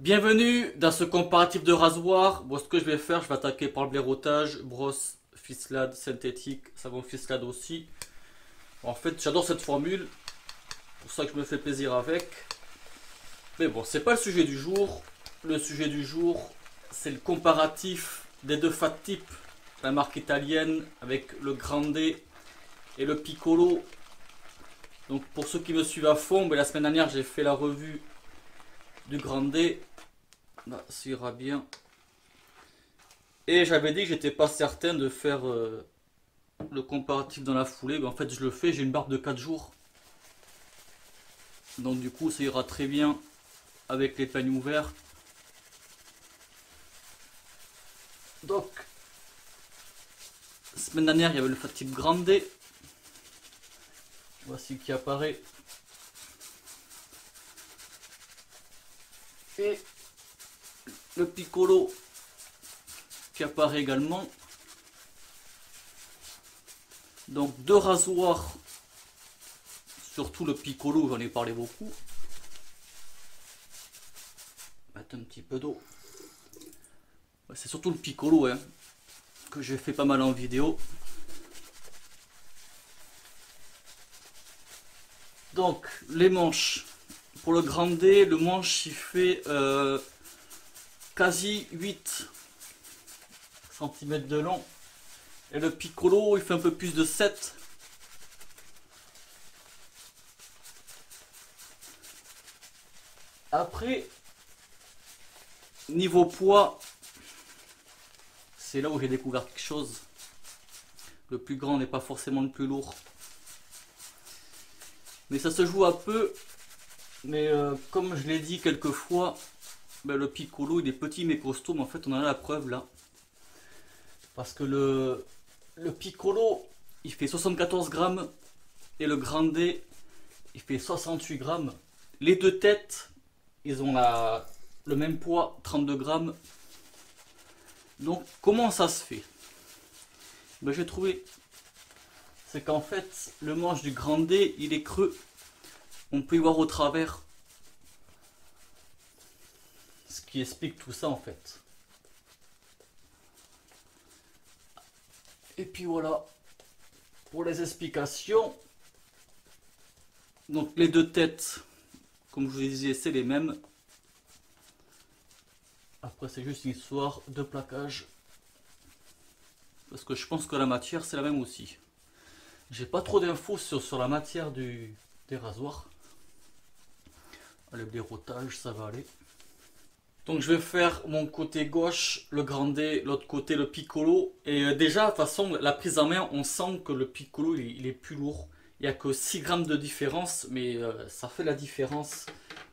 Bienvenue dans ce comparatif de rasoir. Bon, ce que je vais faire, je vais attaquer par le blaireautage, brosse, ficelade synthétique, savon ficelade aussi. Bon, en fait, j'adore cette formule, pour ça que je me fais plaisir avec. Mais bon, c'est pas le sujet du jour. Le sujet du jour, c'est le comparatif des deux fat types, la marque italienne avec le Grande et le Piccolo. Donc pour ceux qui me suivent à fond, mais la semaine dernière j'ai fait la revue du Grande. Là, ça ira bien. Et j'avais dit que j'étais pas certain de faire le comparatif dans la foulée. Mais en fait, je le fais, j'ai une barbe de 4 jours. Donc du coup, ça ira très bien avec les peignes ouverts. Donc, la semaine dernière, il y avait le fat type Grande. Voici qui apparaît. Et le Piccolo qui apparaît également. Donc deux rasoirs, surtout le Piccolo, j'en ai parlé beaucoup. Mettre un petit peu d'eau. C'est surtout le Piccolo hein, que j'ai fait pas mal en vidéo. Donc les manches. Pour le Grande, le manche il fait quasi 8 cm de long. Et le Piccolo il fait un peu plus de 7. Après, niveau poids, c'est là où j'ai découvert quelque chose. Le plus grand n'est pas forcément le plus lourd. Mais ça se joue à peu. Mais comme je l'ai dit quelques fois, ben, le Piccolo il est petit mais costaud, mais en fait on en a la preuve là. Parce que le Piccolo il fait 74 grammes et le Grande il fait 68 grammes. Les deux têtes ils ont le même poids, 32 grammes. Donc comment ça se fait? Ben, j'ai trouvé, c'est qu'en fait le manche du Grande il est creux. On peut y voir au travers. Ce qui explique tout ça en fait. Et puis voilà, pour les explications. Donc les deux têtes, comme je vous disais, c'est les mêmes. Après c'est juste une histoire de plaquage. Parce que je pense que la matière c'est la même aussi. J'ai pas trop d'infos sur la matière des rasoirs. Le blaireautage ça va aller. Donc je vais faire mon côté gauche, le Grande, l'autre côté le Piccolo. Et déjà, de toute façon, la prise en main, on sent que le Piccolo, il est plus lourd. Il n'y a que 6 grammes de différence, mais ça fait la différence.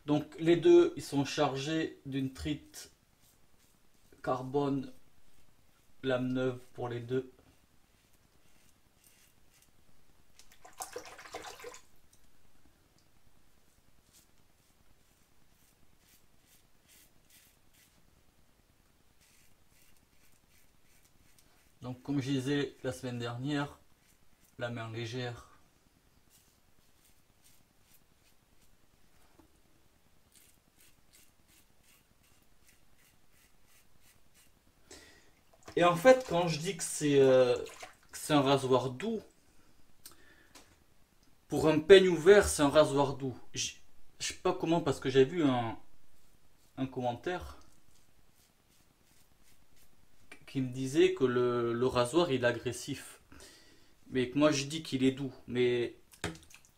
Donc les deux, ils sont chargés d'une trite carbone lame neuve pour les deux. Donc comme je disais la semaine dernière, la main légère. Et en fait, quand je dis que c'est un rasoir doux, pour un peigne ouvert, c'est un rasoir doux. Je sais pas comment, parce que j'ai vu un commentaire qui me disait que le rasoir il est agressif. Mais que moi je dis qu'il est doux. Mais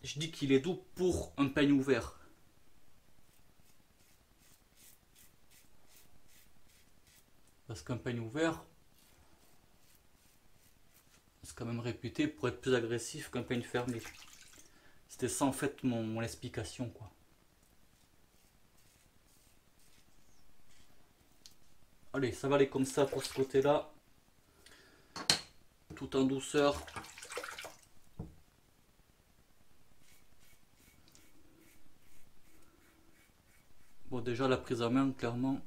je dis qu'il est doux pour un peigne ouvert. Parce qu'un peigne ouvert, c'est quand même réputé pour être plus agressif qu'un peigne fermé. C'était ça en fait mon explication quoi. Allez, ça va aller comme ça pour ce côté-là. Tout en douceur. Bon, déjà la prise en main, clairement,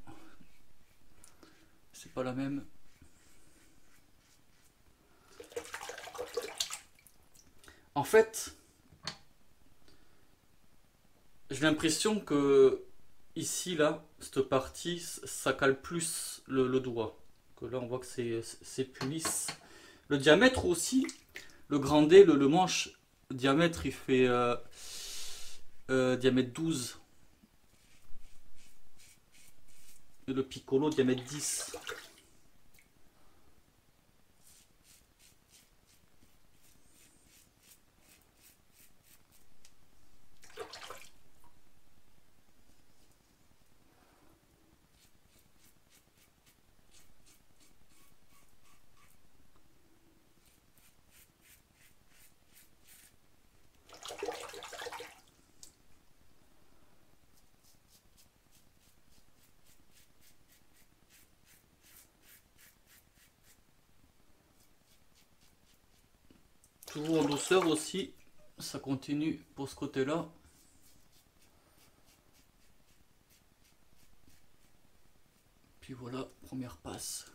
c'est pas la même. En fait, j'ai l'impression que ici, là, cette partie, ça cale plus le doigt. Que là, on voit que c'est plus lisse. Le diamètre aussi, le grand D, le manche, le diamètre, il fait diamètre 12. Et le piccolo, diamètre 10. Toujours en douceur aussi, ça continue pour ce côté-là. Puis voilà, première passe.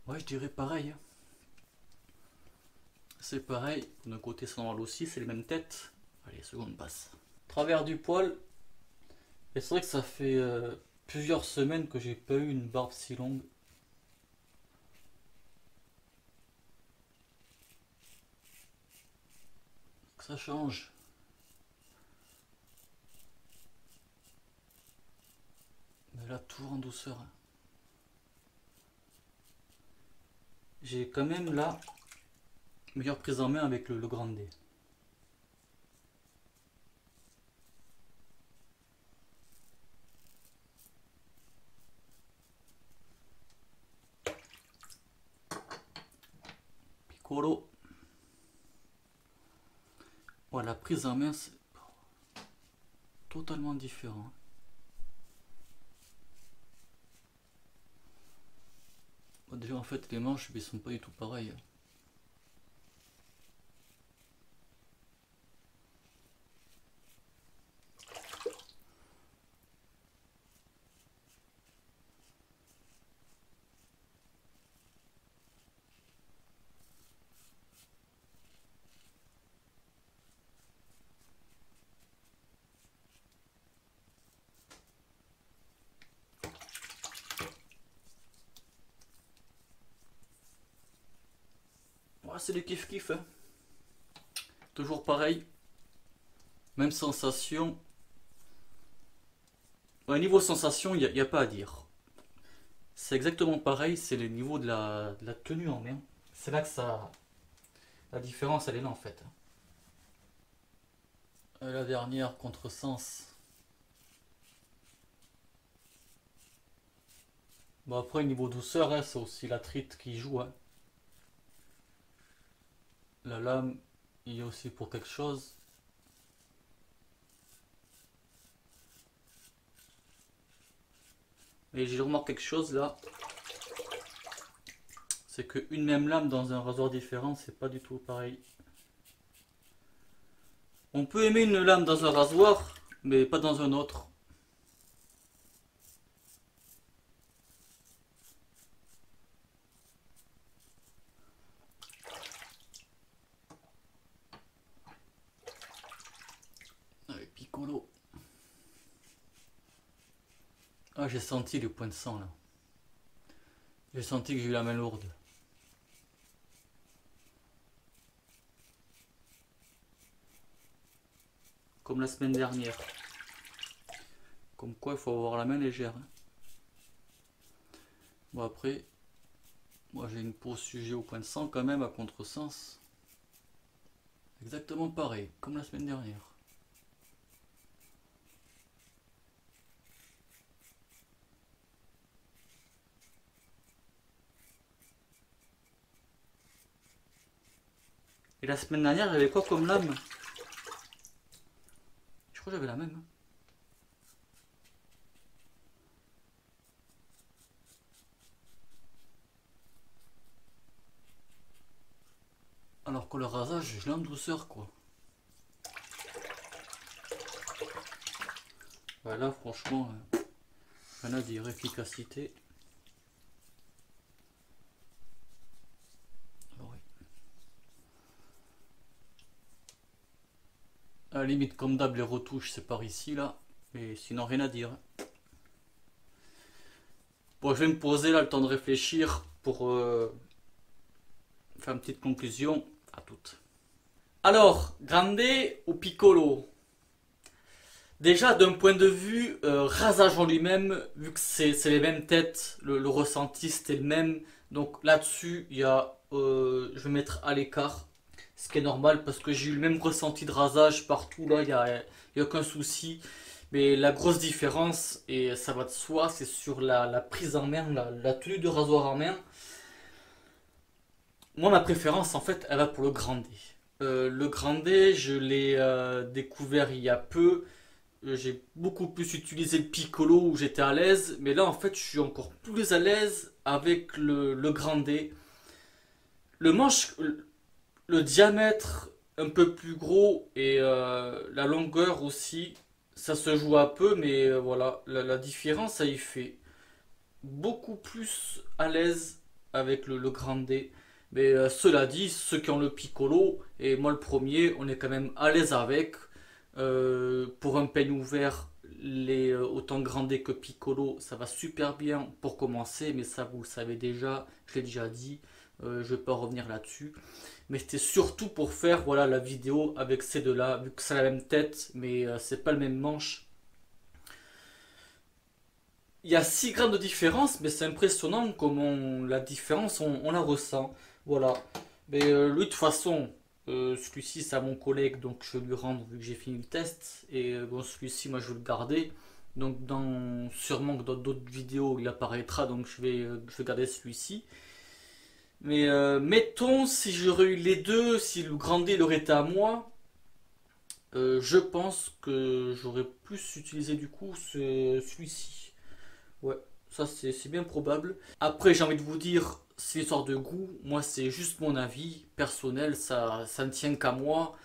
Ouais, je dirais pareil. C'est pareil, d'un côté c'est normal aussi, c'est les mêmes têtes. Allez, seconde passe. Travers du poil. Et c'est vrai que ça fait plusieurs semaines que j'ai pas eu une barbe si longue. Ça change. Mais là, toujours en douceur. J'ai quand même là meilleure prise en main avec le grand D. Piccolo. Ouais, la prise en main, c'est totalement différent. Déjà, en fait, les manches, ils sont pas du tout pareils. Ouais, c'est du kiff-kiff. Hein. Toujours pareil. Même sensation. Ouais, niveau sensation, il n'y a pas à dire. C'est exactement pareil, c'est le niveau de la tenue en main. C'est là que ça. La différence, elle est là en fait. La dernière, contresens. Bon, après, niveau douceur, hein, c'est aussi la trite qui joue. Hein. La lame, il y a aussi pour quelque chose. Et j'ai remarqué quelque chose là. C'est qu'une même lame dans un rasoir différent, c'est pas du tout pareil. On peut aimer une lame dans un rasoir, mais pas dans un autre. Allez, piccolo. Ah, j'ai senti le point de sang là. J'ai senti que j'ai eu la main lourde. Comme la semaine dernière. Comme quoi, il faut avoir la main légère. Hein. Bon, après, moi j'ai une peau sujet au point de sang quand même à contresens. Exactement pareil, comme la semaine dernière. Et la semaine dernière, j'avais quoi comme lame? Je crois que j'avais la même. Hein. Alors que le rasage, je l'ai en douceur quoi. Bah là, franchement, rien à dire, efficacité. Ah oui. À la limite, comme d'hab, les retouches, c'est par ici, là. Mais sinon, rien à dire. Bon, je vais me poser là, le temps de réfléchir pour faire une petite conclusion. À toutes. Alors, grande ou piccolo? Déjà, d'un point de vue rasage en lui-même, vu que c'est les mêmes têtes, le ressenti c'était le même. Donc là-dessus, je vais mettre à l'écart. Ce qui est normal parce que j'ai eu le même ressenti de rasage partout. Là, y a aucun souci. Mais la grosse différence, et ça va de soi, c'est sur la prise en main, la tenue de rasoir en main. Moi, ma préférence, en fait, elle va pour le Grande. Le Grande, je l'ai découvert il y a peu. J'ai beaucoup plus utilisé le Piccolo où j'étais à l'aise. Mais là, en fait, je suis encore plus à l'aise avec le Grande. Le manche, le diamètre un peu plus gros et la longueur aussi, ça se joue un peu. Mais voilà, la différence, ça y fait beaucoup plus à l'aise avec le Grande. Mais cela dit, ceux qui ont le Piccolo, et moi le premier, on est quand même à l'aise avec. Pour un peigne ouvert, autant Grande que Piccolo, ça va super bien pour commencer, mais ça vous le savez déjà, je l'ai déjà dit, je ne vais pas revenir là-dessus. Mais c'était surtout pour faire voilà, la vidéo avec ces deux-là, vu que c'est la même tête, mais c'est pas le même manche. Il y a 6 grammes de différence, mais c'est impressionnant comment la différence, on la ressent. Voilà. Mais lui, de toute façon, celui-ci, c'est à mon collègue, donc je vais lui rendre vu que j'ai fini le test. Et bon, celui-ci, moi, je vais le garder. Donc, sûrement que dans d'autres vidéos, il apparaîtra, donc je vais garder celui-ci. Mais mettons, si j'aurais eu les deux, si le Grande il aurait été à moi, je pense que j'aurais plus utilisé du coup celui-ci. Ouais, ça c'est bien probable. Après, j'ai envie de vous dire, c'est une histoire de goût. Moi, c'est juste mon avis personnel, ça ne tient qu'à moi.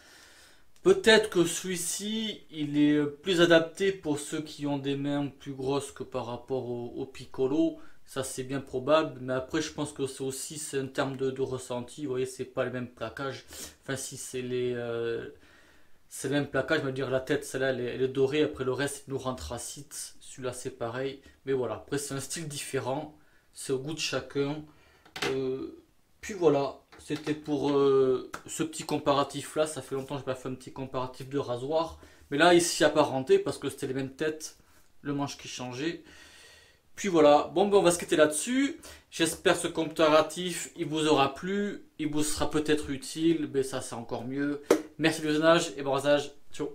Peut-être que celui-ci, il est plus adapté pour ceux qui ont des mains plus grosses que par rapport au Piccolo. Ça, c'est bien probable. Mais après, je pense que c'est un terme de ressenti. Vous voyez, c'est pas le même plaquage. Enfin, si c'est le même plaquage, je veux dire, la tête, celle-là, elle est dorée. Après, le reste, c'est nous anthracite. Celui-là, c'est pareil. Mais voilà, après, c'est un style différent. C'est au goût de chacun. Puis voilà, c'était pour ce petit comparatif là. Ça fait longtemps que je n'ai pas fait un petit comparatif de rasoir. Mais là, ici, apparenté parce que c'était les mêmes têtes, le manche qui changeait. Puis voilà, bon, ben on va se quitter là-dessus. J'espère que ce comparatif il vous aura plu, il vous sera peut-être utile, mais ça c'est encore mieux. Merci du visionnage et bon rasage, ciao.